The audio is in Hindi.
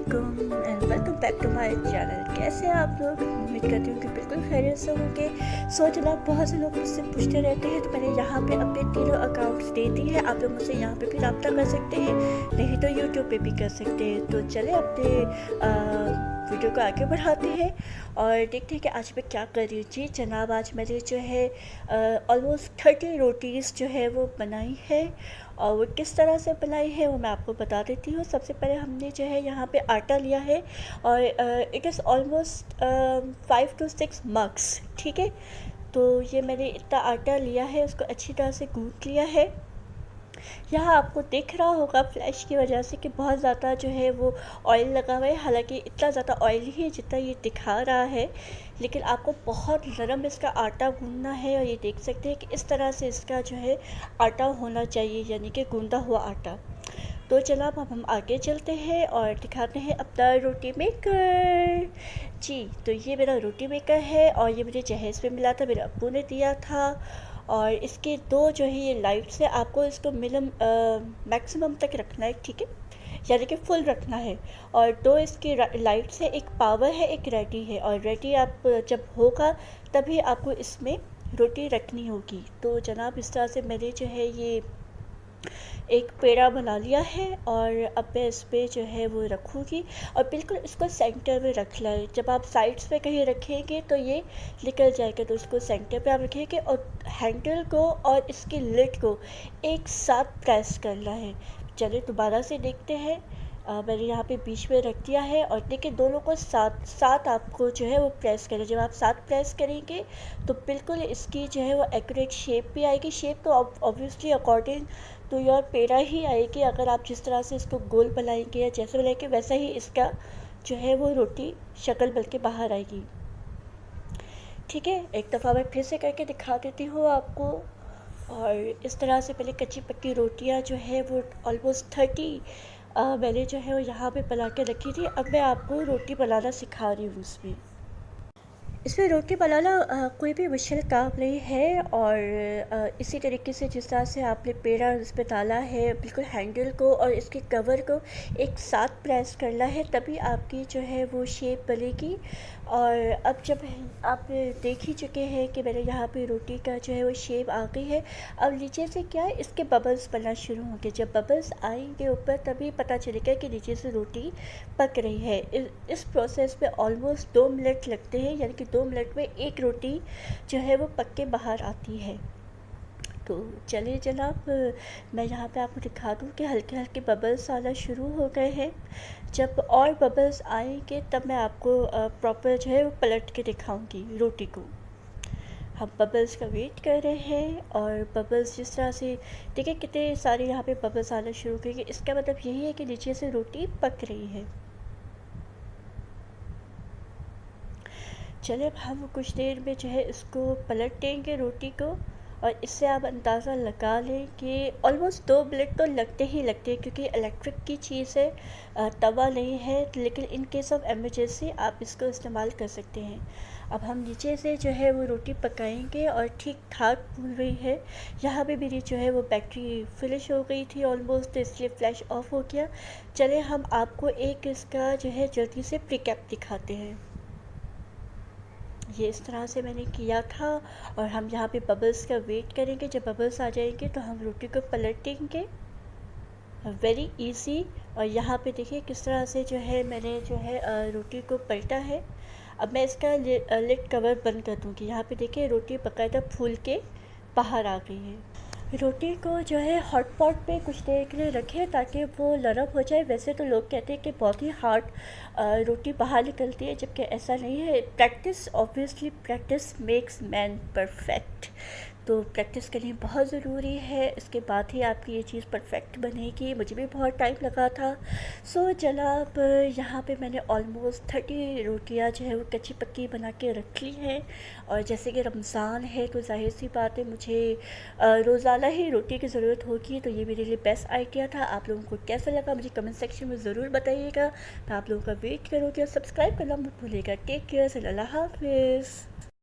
अस्सलामुअलैकुम and welcome back to my channel. कैसे हैं आप लोग? उम्मीद करती हूँ कि बिल्कुल खैरियत से होंगे। सो जनाब, बहुत से लोग मुझसे पूछते रहते हैं, तो मैंने यहाँ पे अपने तीनों अकाउंट्स दे दी है। आप लोग मुझसे यहाँ पे भी रब्ता कर सकते हैं, नहीं तो यूट्यूब पे भी कर सकते हैं। तो चले अपने वीडियो को आगे बढ़ाते हैं और देखते हैं कि आज मैं क्या कर रही हूँ। जी जनाब, आज मैंने जो है ऑलमोस्ट 30 रोटीज़ जो है वो बनाई है, और वो किस तरह से बनाई है वो मैं आपको बता देती हूँ। सबसे पहले हमने जो है यहाँ पे आटा लिया है, और it is almost 5 to 6 mugs, ठीक है। तो ये मैंने इतना आटा लिया है, उसको अच्छी तरह से गूँथ लिया है। यहाँ आपको दिख रहा होगा फ्लैश की वजह से कि बहुत ज़्यादा जो है वो ऑयल लगा हुआ है, हालांकि इतना ज़्यादा ऑयल ही है जितना ये दिखा रहा है, लेकिन आपको बहुत नरम इसका आटा गूंदना है। और ये देख सकते हैं कि इस तरह से इसका जो है आटा होना चाहिए, यानी कि गूंदा हुआ आटा। तो जनाब, अब हम आगे चलते हैं और दिखाते हैं अपना रोटी मेकर। जी, तो ये मेरा रोटी मेकर है, और ये मुझे जहेज़ पे मिला था, मेरे अब्बू ने दिया था। और इसके दो जो है ये लाइट्स है, आपको इसको मैक्सिमम तक रखना है, ठीक है, यानी कि फुल रखना है। और दो इसकी लाइट्स है, एक पावर है, एक रेडी है। और रेडी आप जब होगा तभी आपको इसमें रोटी रखनी होगी। तो जनाब, इस तरह से मैंने जो है ये एक पेड़ा बना लिया है, और अब मैं इस पर जो है वो रखूँगी, और बिल्कुल इसको सेंटर में रख लाए। जब आप साइड्स पे कहीं रखेंगे तो ये निकल जाएगा, तो इसको सेंटर पे आप रखेंगे, और हैंडल को और इसकी लिड को एक साथ प्रेस करना है। चलिए दोबारा से देखते हैं। मैंने यहाँ पे बीच में रख दिया है, और देखिए दोनों को साथ साथ आपको जो है वो प्रेस करें। जब आप साथ प्रेस करेंगे तो बिल्कुल इसकी जो है वो एक्यूरेट शेप भी आएगी। शेप तो ऑब्वियसली अकॉर्डिंग टू योर पेड़ा ही आएगी। अगर आप जिस तरह से इसको गोल बनाएंगे या जैसे बनाएंगे, वैसा ही इसका जो है वो रोटी शक्ल बन के बाहर आएगी, ठीक है। एक दफ़ा मैं फिर से करके दिखा देती हूँ आपको। और इस तरह से पहले कच्ची पक्की रोटियाँ जो है वो ऑलमोस्ट 30 मैंने जो है वो यहाँ पे बना के रखी थी। अब मैं आपको रोटी बनाना सिखा रही हूँ इसमें रोटी बनाना कोई भी मुश्किल काम नहीं है। और इसी तरीके से जिस तरह से आपने पेड़ा इसमें डाला है, बिल्कुल हैंडल को और इसके कवर को एक साथ प्रेस करना है, तभी आपकी जो है वो शेप बनेगी। और अब जब आप देख ही चुके हैं कि मेरे यहाँ पे रोटी का जो है वो शेप आ गई है, अब नीचे से क्या है, इसके बबल्स बनना शुरू होंगे। जब बबल्स आएंगे ऊपर, तभी पता चलेगा कि नीचे से रोटी पक रही है। इस प्रोसेस में ऑलमोस्ट 2 मिनट लगते हैं, यानी कि 2 मिनट में एक रोटी जो है वो पक के बाहर आती है। तो चलिए जनाब, मैं यहाँ पे आपको दिखा दूँ कि हल्के हल्के बबल्स आना शुरू हो गए हैं। जब और बबल्स आएंगे तब मैं आपको प्रॉपर जो है वो पलट के दिखाऊंगी रोटी को। हम बबल्स का वेट कर रहे हैं, और बबल्स जिस तरह से देखिए कितने सारे यहाँ पे बबल्स आना शुरू हो गए, इसका मतलब यही है कि नीचे से रोटी पक रही है। चलिए, अब हम कुछ देर में जो है इसको पलट देंगे रोटी को, और इससे आप अंदाज़ा लगा लें कि ऑलमोस्ट 2 मिनट तो लगते ही लगते हैं, क्योंकि इलेक्ट्रिक की चीज़ है, तवा नहीं है। लेकिन इन केस ऑफ एमरजेंसी आप इसको इस्तेमाल कर सकते हैं। अब हम नीचे से जो है वो रोटी पकाएंगे, और ठीक ठाक फूल रही है। यहाँ पे मेरी जो है वो बैटरी फिनिश हो गई थी ऑलमोस्ट, तो इसलिए फ्लैश ऑफ हो गया। चले हम आपको एक इसका जो है जल्दी से प्रीकैप दिखाते हैं। ये इस तरह से मैंने किया था, और हम यहाँ पे बबल्स का वेट करेंगे। जब बबल्स आ जाएंगे तो हम रोटी को पलटेंगे, वेरी इजी। और यहाँ पे देखिए किस तरह से जो है मैंने जो है रोटी को पलटा है। अब मैं इसका लिड कवर बंद कर दूँगी। यहाँ पे देखिए रोटी बाकायदा फूल के बाहर आ गई है। रोटी को जो है हॉट पॉट पे कुछ देर के लिए रखें ताकि वो नरम हो जाए। वैसे तो लोग कहते हैं कि बहुत ही हार्ड रोटी बाहर निकलती है, जबकि ऐसा नहीं है। Practice, obviously practice makes man perfect. तो प्रैक्टिस करनी बहुत ज़रूरी है, इसके बाद ही आपकी ये चीज़ परफेक्ट बनेगी। मुझे भी बहुत टाइम लगा था। सो जनाब, यहाँ पे मैंने ऑलमोस्ट 30 रोटियाँ जो है वो कच्ची पक्की बना के रख ली हैं। और जैसे कि रमज़ान है तो जाहिर सी बात है मुझे रोज़ाना ही रोटी की ज़रूरत होगी, तो ये मेरे लिए बेस्ट आइडिया था। आप लोगों को कैसा लगा मुझे कमेंट सेक्शन में ज़रूर बताइएगा। मैं आप लोगों का वेट करूँगी, और सब्सक्राइब करना मत भूलिएगा। टेक केयर, अल्लाह हाफिज़।